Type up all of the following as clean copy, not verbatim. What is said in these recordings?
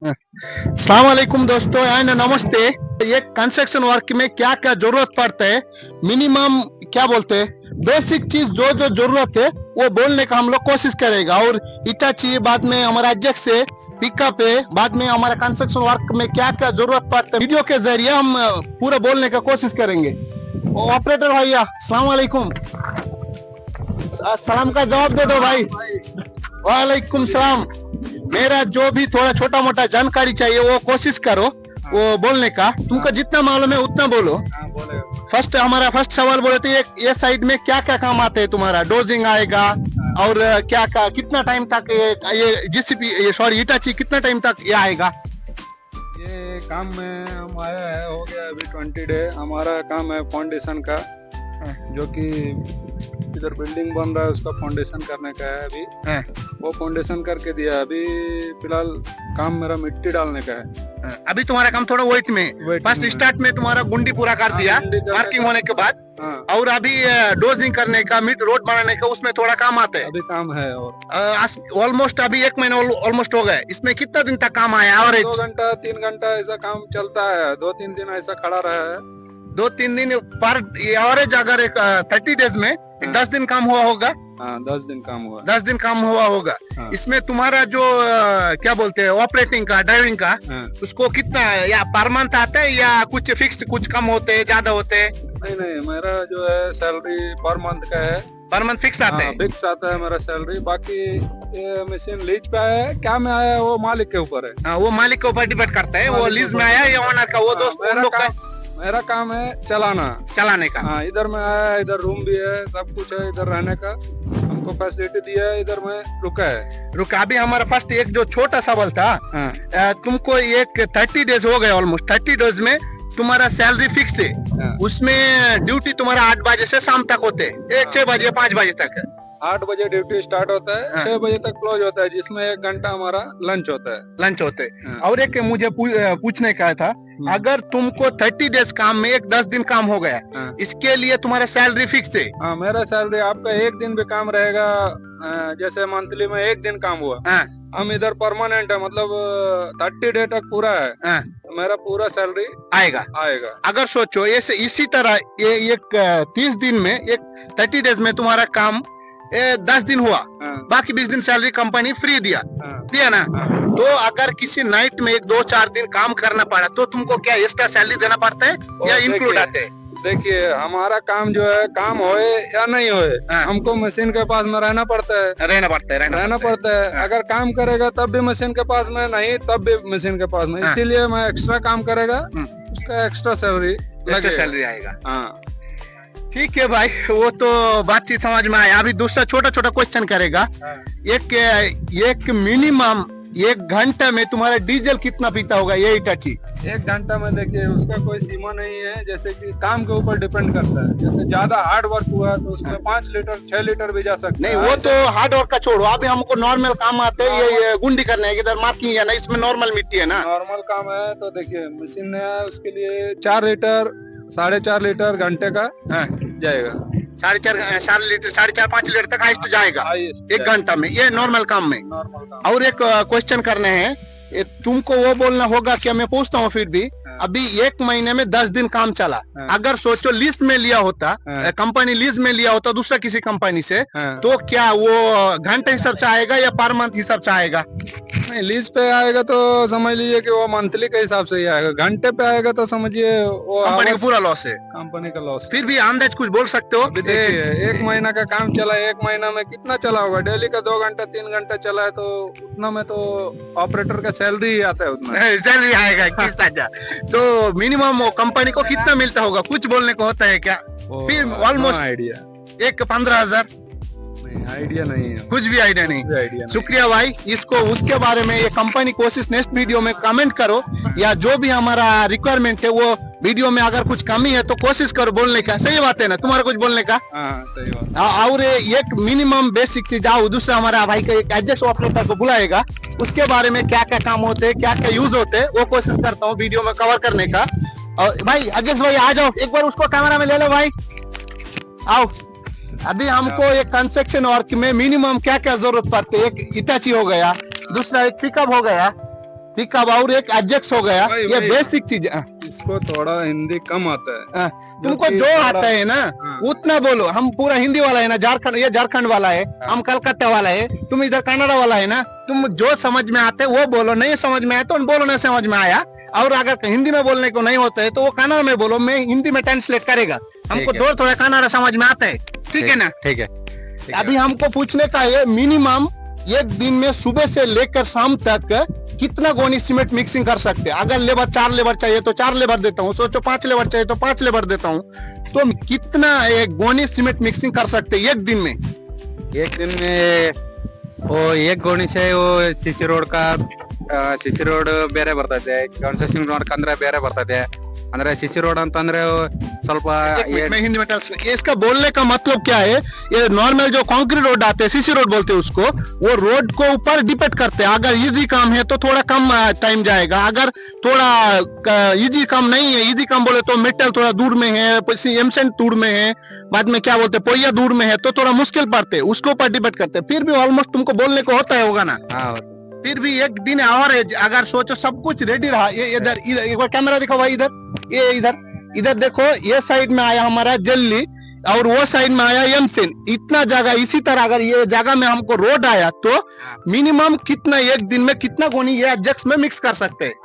अस्सलाम वालेकुम दोस्तों एंड नमस्ते। ये कंस्ट्रक्शन वर्क में क्या क्या जरूरत पड़ता है, मिनिमम क्या बोलते हैं, बेसिक चीज जो जो जरूरत है वो बोलने का हम लोग कोशिश करेगा। और इटाची बाद में हमारा अध्यक्ष से पिकअप है, बाद में हमारा कंस्ट्रक्शन वर्क में क्या क्या जरूरत पड़ता है वीडियो के जरिए हम पूरा बोलने का कोशिश करेंगे। ऑपरेटर भैया अस्सलाम वालेकुम, सलाम का जवाब दे दो भाई। वालेकुम सलाम। मेरा जो भी थोड़ा छोटा मोटा जानकारी चाहिए वो कोशिश करो वो बोलने का, तुमको जितना मालूम है उतना बोलो। हमारा फर्स्ट सवाल बोले थे ये साइड में क्या क्या काम आते हैं तुम्हारा, डोजिंग आएगा और क्या क्या कितना टाइम तक ये जीसीपी ये सॉरी इटाची कितना टाइम तक ये आएगा? ये काम में हम आया है, हो गया अभी 20 डे। हमारा काम है फाउंडेशन का, जो कि इधर बिल्डिंग बन रहा है उसका फाउंडेशन करने का है अभी। वो फाउंडेशन करके दिया। अभी फिलहाल काम मेरा मिट्टी डालने का है। अभी तुम्हारा काम थोड़ा वेट में, फर्स्ट स्टार्ट में तुम्हारा गुंडी पूरा कर दिया मार्किंग होने के बाद, और अभी डोजिंग करने का, मिड रोड बनाने का, उसमें थोड़ा काम आता है। अभी काम है और ऑलमोस्ट अभी 1 महीना ऑलमोस्ट हो गया। इसमें कितना दिन तक काम आया एवरेज? 2 घंटा 3 घंटा ऐसा काम चलता है, 2-3 दिन ऐसा खड़ा रहा है। 2-3 दिन पर एवरेज, अगर 30 डेज में 10 दिन काम हुआ होगा। 10 दिन काम हुआ। 10 दिन काम हुआ होगा। इसमें तुम्हारा जो क्या बोलते हैं ऑपरेटिंग का, ड्राइविंग का, उसको कितना या पर मंथ आता है या कुछ फिक्स, कुछ कम होते हैं ज्यादा होते हैं? नहीं, मेरा जो है सैलरी पर मंथ का है। पर मंथ फिक्स आता है? फिक्स आता है मेरा सैलरी। बाकी ये मशीन लीज पे है, क्या में आया है वो मालिक के ऊपर है। वो मालिक के ऊपर डिपेंड करता है, वो लीज में आया या ओनर का, वो दोस्त उन लोग का। मेरा काम है चलाने का। इधर में आया है, इधर रूम भी है, सब कुछ है इधर रहने का, हमको फैसिलिटी दिया है, इधर में रुका। अभी हमारा फर्स्ट एक जो छोटा सवाल था, तुमको एक 30 डेज हो गए, ऑलमोस्ट 30 डेज में तुम्हारा सैलरी फिक्स है। उसमें ड्यूटी तुम्हारा 8 बजे से शाम तक होते है, 6 बजे 5 बजे तक। 8 बजे ड्यूटी स्टार्ट होता है, 6 बजे तक क्लोज होता है, जिसमें 1 घंटा हमारा लंच होता है। और एक मुझे पूछने का था, अगर तुमको 30 डेज काम में 10 दिन काम हो गया, इसके लिए तुम्हारा सैलरी फिक्स है? मेरा सैलरी आपका 1 दिन भी काम रहेगा, जैसे मंथली में 1 दिन काम हुआ, हम इधर परमानेंट है, मतलब 30 डे तक पूरा है, मेरा पूरा सैलरी आएगा। अगर सोचो ऐसे इसी तरह ये एक 30 दिन में, एक 30 डेज में तुम्हारा काम 10 दिन हुआ, बाकी 20 दिन सैलरी कंपनी फ्री दिया ना, तो अगर किसी नाइट में 1-2-4 दिन काम करना पड़ा तो तुमको क्या एक्स्ट्रा सैलरी देना पड़ता है या इंक्लूड आते हैं? देखिए, हमारा काम जो है, काम होए या नहीं होए, हमको मशीन के पास में रहना पड़ता है। अगर काम करेगा तब भी मशीन के पास में, नहीं तब भी मशीन के पास में, इसीलिए मैं एक्स्ट्रा काम करेगा, उसका एक्स्ट्रा सैलरी आएगा। ठीक है भाई, वो तो बातचीत समझ में आया। अभी दूसरा छोटा छोटा क्वेश्चन करेगा। एक मिनिमम 1 घंटा में तुम्हारा डीजल कितना पीता होगा ये इटाची? 1 घंटा में देखिए उसका कोई सीमा नहीं है, जैसे कि काम के ऊपर डिपेंड करता है। जैसे ज्यादा हार्ड वर्क हुआ तो उसमें 5 लीटर 6 लीटर भी जा सकता है। नहीं, वो तो हार्ड वर्क का छोड़ो, अभी हमको नॉर्मल काम आते हैं, ये गुंडी करने है, इधर मार्किंग है ना, इसमें नॉर्मल मिट्टी है ना, नॉर्मल काम है। तो देखिए मशीन है, उसके लिए 4 लीटर 4.5 लीटर घंटे का जाएगा। 4.5 लीटर 4.5-5 लीटर तक हाइस्ट जाएगा 1 घंटा में, ये नॉर्मल काम में। और एक क्वेश्चन करने हैं, तुमको वो बोलना होगा क्या, मैं पूछता हूँ फिर भी। अभी 1 महीने में 10 दिन काम चला, अगर सोचो लीज में लिया होता, कंपनी लीज में लिया होता दूसरा किसी कंपनी से, तो क्या वो घंटे हिसाब से आएगा या पर मंथ हिसाब से आएगा? नहीं, लीज पे आएगा तो समझ लीजिए कि वो मंथली के हिसाब से ही आएगा। घंटे पे आएगा तो समझिए वो कंपनी का पूरा लॉस है, कंपनी का लॉस। फिर भी अंदाज कुछ बोल सकते हो? देखिए 1 महीना का काम चला, 1 महीना में कितना चला होगा? डेली का 2 घंटा 3 घंटा चला है, तो उतना में तो ऑपरेटर का सैलरी ही आता है, उतना सैलरी आएगा 21,000। तो मिनिमम कंपनी को कितना मिलता होगा, कुछ बोलने को होता है क्या? फिर ऑलमोस्ट आइडिया 15,000? आइडिया नहीं है, कुछ भी आइडिया नहीं। शुक्रिया भाई, इसको उसके बारे में ये कंपनी कोशिश नेक्स्ट वीडियो में कमेंट करो, या जो भी हमारा रिक्वायरमेंट है वो वीडियो में अगर कुछ कमी है तो कोशिश करो बोलने का। सही बात है ना, तुम्हारा कुछ बोलने का? सही बात। और एक मिनिमम बेसिक चीज, आओ दूसरा हमारा भाई का एक एडजस्ट ऑपरेटर को बुलाएगा, उसके बारे में क्या क्या काम होते हैं, क्या क्या यूज होते हैं, वो कोशिश करता हूँ वीडियो में कवर करने का। और भाई अध्यक्ष भाई आ जाओ, एक बार उसको कैमरा में ले लो भाई, आओ। अभी हमको एक कंस्ट्रक्शन वर्क में मिनिमम क्या क्या जरूरत पड़ती है? एक इटाची हो गया, दूसरा एक पिकअप हो गया, पिकअप और एक एडजस्ट हो गया, भाई, ये भाई। बेसिक चीज है। इसको थोड़ा हिंदी कम आता है। हाँ, तुमको क्योंकि जो थोड़ा- आता है ना हाँ। उतना बोलो। हम पूरा हिंदी वाला है ना, झारखंड, ये झारखंड वाला है, हम कलकत्ता वाला है, तुम इधर कन्नड़ा वाला है ना, तुम जो समझ में आते है वो बोलो, नहीं समझ में आया तो बोलो नहीं समझ में आया। और अगर हिंदी में बोलने को नहीं होता है तो वो कन्नड़ा में बोलो, मैं हिंदी में ट्रांसलेट करेगा, हमको ठीक है। थोड़ा कन्नड़ा समझ में आता है, ठीक है ना। ठीक है। अभी हमको पूछने का है मिनिमम एक दिन में सुबह से लेकर शाम तक कितना गोनी सीमेंट मिक्सिंग कर सकते हैं। अगर लेबर 4 लेबर चाहिए तो 4 लेबर देता हूँ, सोचो 5 लेबर चाहिए तो 5 लेबर देता हूँ, तो कितना एक गोनी सीमेंट मिक्सिंग कर सकते हैं एक दिन में। एक दिन में वो एक ಗೋಣಿ से वो ಸಿಸಿ ರೋಡ್ का ಸಿಸಿ ರೋಡ್ ಬೇರೆ ಬರ್ತೈತೆ, ಕನ್ಸ್ಟ್ರಕ್ಷನ್ ವರ್ಕ್ ಅಂದ್ರೆ ಬೇರೆ ಬರ್ತೈತೆ। ಅಂದ್ರೆ ಸಿಸಿ ರೋಡ್ ಅಂತಂದ್ರೆ ಸ್ವಲ್ಪ एक मिनट, मैं हिंदी में ट्रांसलेट, ये इसका बोलने का मतलब क्या है, ये नॉर्मल जो कंक्रीट रोड आते हैं, सीसी रोड बोलते हैं उसको, वो रोड को ऊपर डिपेंड करते हैं। अगर इजी काम है तो थोड़ा कम टाइम जाएगा, अगर थोड़ा इजी काम नहीं है, इजी काम बोले तो मेटल थोड़ा दूर में है, एमसेंट दूर में है, बाद में क्या बोलते हैं पोइया दूर में है, तो थोड़ा मुश्किल पड़ते हैं, उसके ऊपर डिपेंड करते हैं। फिर भी ऑलमोस्ट तुमको बोलने को होता है होगा ना। हाँ, फिर भी एक दिन और है, अगर सोचो सब कुछ रेडी रहा, ये इधर एक बार कैमरा दिखाओ भाई, इधर ये इधर देखो, ये साइड में आया हमारा जल्ली और वो साइड में आया एमसेन, इतना जगह। इसी तरह अगर ये जगह में हमको रोड आया तो मिनिमम कितना एक दिन में कितना गोनी ये एडजस्ट में मिक्स कर सकते हैं।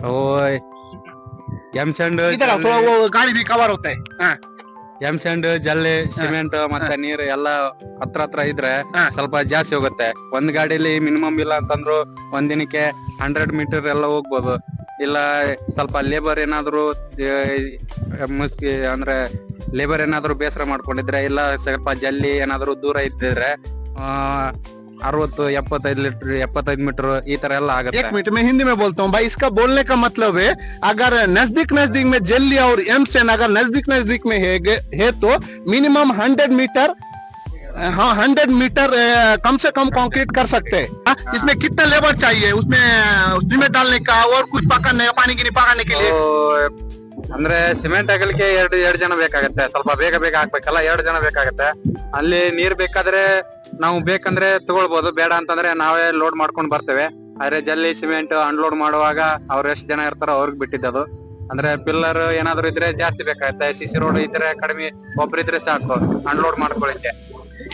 वो ಎಮ್ ಸ್ಯಾಂಡ್ इधर आओ, थोड़ा वो गाड़ी भी कवर होता है। हाँ, ಎಮ್ ಸ್ಯಾಂಡ್ ಜಲ್ಲಿ ಸಿಮೆಂಟ್ ಮತ್ತೆ ನೀರು ಎಲ್ಲ ಹತ್ರ ಇದ್ರೆ ಹಾ. ಸ್ವಲ್ಪ ಜಾಸ್ತಿ ಹೋಗುತ್ತೆ। ಒಂದ್ ಗಾಡಿಲಿ ಮಿನಿಮಮ್ ಇಲ್ಲ ಅಂತಂದ್ರು ಒಂದ್ ದಿನಕ್ಕೆ 100 ಮೀಟರ್ ಎಲ್ಲ ಹೋಗ್ಬೋದು। ಇಲ್ಲ ಸ್ವಲ್ಪ ಲೇಬರ್ ಏನಾದ್ರು ಅಂದ್ರೆ ಲೇಬರ್ ಏನಾದ್ರು ಬೇಸರ ಮಾಡ್ಕೊಂಡಿದ್ರೆ, ಇಲ್ಲ ಸ್ವಲ್ಪ ಜಲ್ಲಿ ಏನಾದ್ರು ದೂರ ಇದ್ದಿದ್ರೆ 60-75 मीटर ಈ ತರ ಎಲ್ಲ ಆಗುತ್ತೆ। एक मिनट में हिंदी में बोलता हूँ भाई, इसका बोलने का मतलब है अगर नजदीक में जल्ली और एमसेन अगर नजदीक में है तो मिनिमम 100 मीटर, हाँ 100 मीटर कम से कम कंक्रीट कर सकते हैं। इसमें कितना लेबर चाहिए, उसमें सीमेंट डालने का और कुछ पकड़ने, पानी गिनी पकड़ने के लिए? ಅಂದ್ರೆ ಸಿಮೆಂಟ್ ಹಾಕಲಿಕ್ಕೆ ಎರಡು ಜನ ಬೇಕಾಗತ್ತೆ, ಸ್ವಲ್ಪ ಬೇಗ ಹಾಕ್ಬೇಕಲ್ಲ, 2 ಜನ ಬೇಕಾಗತ್ತೆ। ಅಲ್ಲಿ ನೀರ್ ಬೇಕಾದ್ರೆ ನಾವು ಬೇಕಂದ್ರೆ ತಗೊಳ್ಬಹುದು, ಬೇಡ ಅಂತಂದ್ರೆ ನಾವೇ ಲೋಡ್ ಮಾಡ್ಕೊಂಡ್ ಬರ್ತೇವೆ। ಆದ್ರೆ ಜಲ್ಲಿ ಸಿಮೆಂಟ್ ಅನ್ಲೋಡ್ ಮಾಡುವಾಗ ಅವ್ರು ಎಷ್ಟು ಜನ ಇರ್ತಾರೋ ಅವ್ರಿಗೆ ಬಿಟ್ಟಿದ್ದದು। ಅಂದ್ರೆ ಪಿಲ್ಲರ್ ಏನಾದ್ರು ಇದ್ರೆ ಜಾಸ್ತಿ ಬೇಕಾಗತ್ತೆ, ಸಿಸಿ ರೋಡ್ ಇದ್ರೆ ಕಡಿಮೆ, ಒಬ್ರಿದ್ರೆ ಸಾಕು ಅನ್ಲೋಡ್ ಮಾಡ್ಕೊಳ್ಳಿಕ್ಕೆ।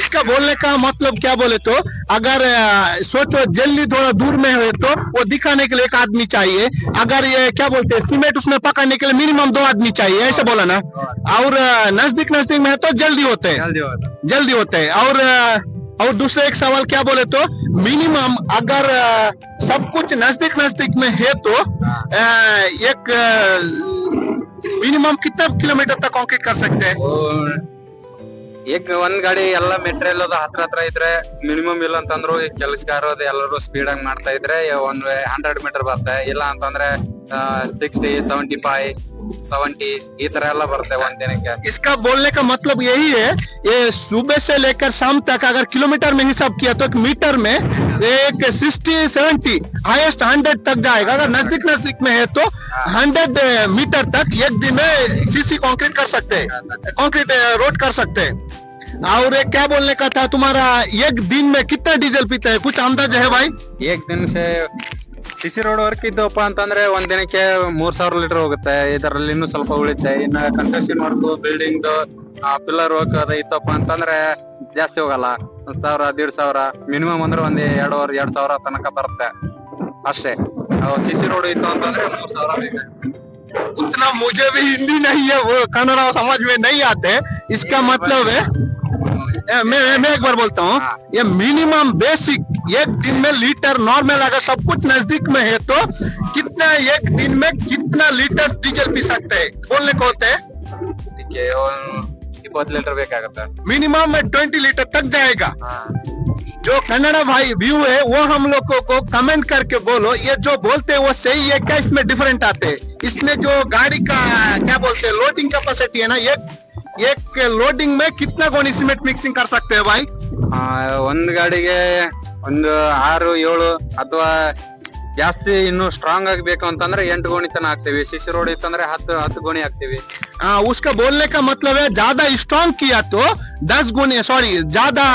इसका बोलने का मतलब क्या बोले तो अगर सोचो जल्दी थोड़ा दूर में है तो वो दिखाने के लिए एक आदमी चाहिए, अगर ये क्या बोलते हैं सीमेंट उसमें पकड़ने के लिए मिनिमम 2 आदमी चाहिए, ऐसे बोला ना। और नजदीक में है तो जल्दी होते हैं, जल्दी होते हैं। और दूसरा एक सवाल क्या बोले तो मिनिमम अगर सब कुछ नजदीक में है तो एक मिनिमम कितना किलोमीटर तक कंक्रीट कर सकते हैं? ಈಗ ಒಂದ್ ಗಾಡಿ ಎಲ್ಲ ಮೆಟೀರಿಯಲ್ ಅದು ಹತ್ರ ಇದ್ರೆ ಮಿನಿಮಮ್ ಇಲ್ಲ ಅಂತಂದ್ರು ಈ ಕೆಲಸಗಾರ ಎಲ್ಲರೂ ಸ್ಪೀಡ್ ಆಗಿ ಮಾಡ್ತಾ ಇದ್ರೆ ಒಂದ್ 100 ಮೀಟರ್ ಬರುತ್ತೆ। ಇಲ್ಲ ಅಂತಂದ್ರೆ 60, 75, 70 ಈ ತರ ಎಲ್ಲ ಬರುತ್ತೆ ಒಂದ್ ದಿನಕ್ಕೆ। इसका बोलने का मतलब यही है, ये सुबह से लेकर शाम तक अगर किलोमीटर में हिसाब किया तो एक मीटर में एक 60-70 हाईएस्ट 100 तक जाएगा। अगर नजदीक में है तो 100 मीटर तक एक दिन में सीसी कंक्रीट कर सकते हैं, कंक्रीट रोड कर सकते हैं। और एक क्या बोलने का था तुम्हारा, एक दिन में कितना डीजल पीता है, कुछ अंदाज है भाई? ಏಕ್ ದಿನ ಸಿಸಿ ರೋಡ್ ವರ್ಕ್ ಇದ್ದಪ್ಪ ಅಂತಂದ್ರೆ ಒಂದ್ ದಿನಕ್ಕೆ 3000 ಲೀಟರ್ ಹೋಗುತ್ತೆ, ಇದರಲ್ಲಿ ಇನ್ನೂ ಸ್ವಲ್ಪ ಉಳಿತೆ। ಇನ್ನ construction work building pillar work ಅದ ಇತ್ತಪ್ಪ ಅಂತಂದ್ರೆ ಜಾಸ್ತಿ ಹೋಗಲ್ಲ, 1000-1500 ಮಿನಿಮಮ್ ಅಂದ್ರೆ ಒಂದ್ 2,500 ತನಕ ಬರುತ್ತೆ ಅಷ್ಟೇ। ಸಿಸಿ ರೋಡ್ ಇತ್ತು ಅಂತಂದ್ರೆ 3000 ಬೇಕಾಗುತ್ತೆ। उतना मुझे भी हिंदी नहीं है, वो कन्नड़ा समझ में नहीं आते। इसका मतलब है मैं एक बार बोलता हूँ, ये मिनिमम बेसिक एक दिन में लीटर नॉर्मल अगर सब कुछ नजदीक में है तो कितना एक दिन में कितना लीटर डीजल पी सकते हैं बोलने को होते हैं। 20 ಲೀಟರ್ ಬೇಕಾಗುತ್ತೆ, मिनिमम 20 लीटर तक जाएगा। जो कन्नड़ा भाई व्यू है वो हम लोगों को कमेंट करके बोलो, ये जो बोलते हैं वो सही है क्या, इसमें डिफरेंट आते हैं? इसमें जो गाड़ी का क्या बोलते हैं लोडिंग कैपेसिटी है ना, एक लोडिंग में कितना गोनी सीमेंट मिक्सिंग कर सकते हैं भाई? ಒಂದ್ ಗಾಡಿಗೆ ಒಂದು 6-7 ಅಥವಾ ಜಾಸ್ತಿ ಇನ್ನು ಸ್ಟ್ರಾಂಗ್ ಆಗ್ಬೇಕು ಅಂತಂದ್ರೆ 8 ಗೋಣಿ ತನ ಹಾಕ್ತಿವಿ। ಸಿಸಿ ರೋಡ್ ಇತ್ತಂದ್ರೆ 10 ಗೋಣಿ ಹಾಕ್ತಿವಿ। हाँ, उसका बोलने का मतलब है ज्यादा स्ट्रॉन्ग किया तो 10 गुनी, सॉरी, ज्यादा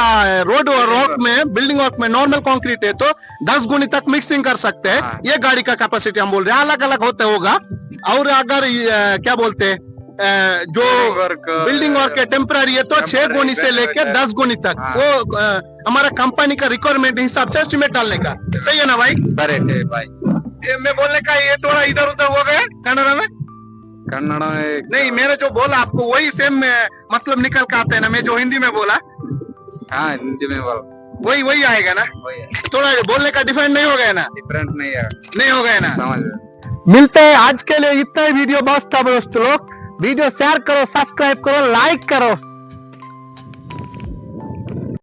रोड और वर्क में, बिल्डिंग वर्क में नॉर्मल कंक्रीट है तो 10 गुनी तक मिक्सिंग कर सकते हैं। हाँ। ये गाड़ी का कैपेसिटी हम बोल रहे हैं, अलग अलग होता होगा। और अगर क्या बोलते हैं जो बिल्डिंग वर्क है टेम्पररी है तो 6 गुनी से लेके 10 गुनी तक, हाँ। वो हमारा कंपनी का रिक्वायरमेंट हिसाब से एस्टिमेट डालने का। सही है ना भाई? करेक्ट है भाई। ये मैं बोलने का ये थोड़ा इधर उधर हो गया कन्नड़ा में? कन्नड़ा में नहीं, मैंने जो बोला आपको वही सेम मतलब निकल के आता है ना, मैं जो हिंदी में बोला हाँ हिंदी में बोल, वही वही आएगा ना? वही है, थोड़ा बोलने का डिफरेंट नहीं हो गया ना? डिफरेंट नहीं है, नहीं हो गया ना? समझ रहे? मिलते हैं आज के लिए इतना ही वीडियो, बस था दोस्त लोग। वीडियो शेयर करो, सब्सक्राइब करो, लाइक करो।